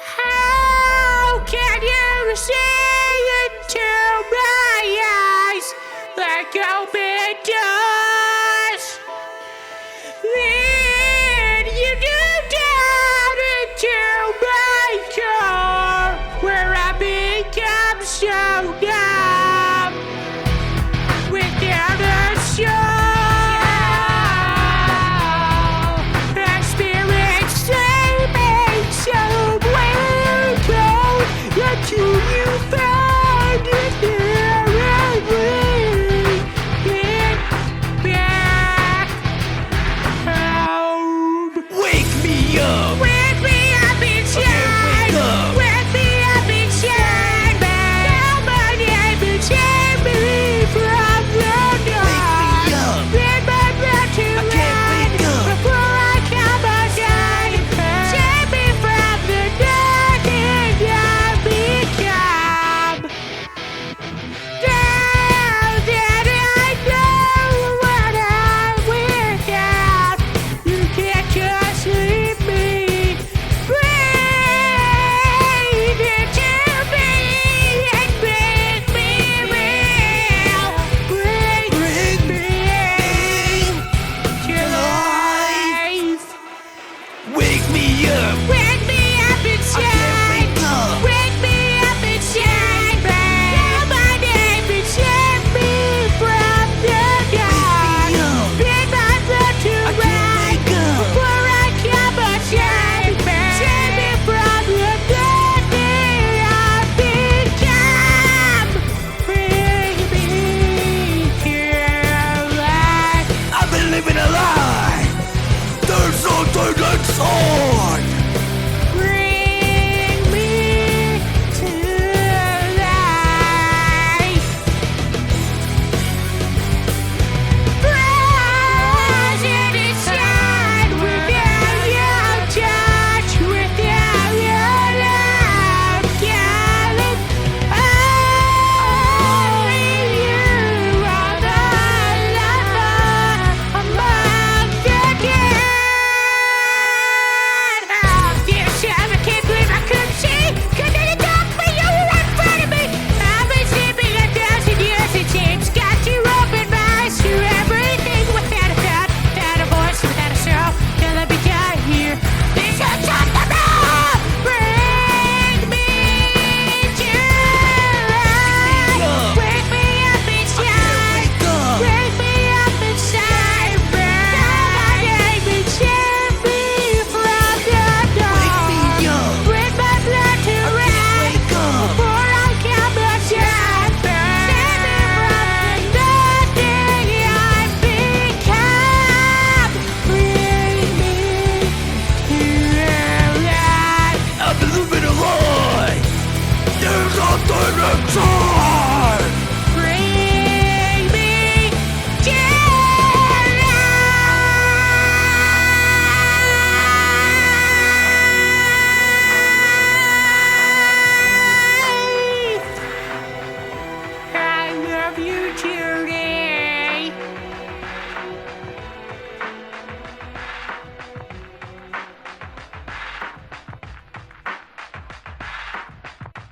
How can you see into my eyes like open doors? Then you do down into my core, where I become so numb without a soul. A spirit sleeping somewhere cold until you find it there and bring it back home. Wake me up! Wake me up inside. Wake me up inside. Call my name and save me from the dark. Bend my breath to run before I come undone. Save me from the dark and I've become. Now that I know what I'm without, you can't just leave me. Breathe into me and make me real. Bring me to life. Wake me up! Wake me up inside. Wake me up inside. Call my name and save me from the dark. Bend my blood to run before I come undone. Save me from the dark that I've become. Bring me to life. I've been living a lie! There's something inside! Bring me to life. Frozen inside without your touch, without your love, darling. Only you are the lover among the dead. Oh, dear Sam, I can't believe I couldn't see. Could any talk but you were in front of me? I've been sleeping 1,000 years. It seems got to open my eyes to everything without a thought, without a voice, without a soul. Till I be down here. This hurts on the road. Bring me to life. Wake me up inside. Wake me up inside. Call my name and save me from the dark. Bring my blood to run before I come undone. Save me from the nothing I've become. Bring me to life. I've been living a lie! There's something inside!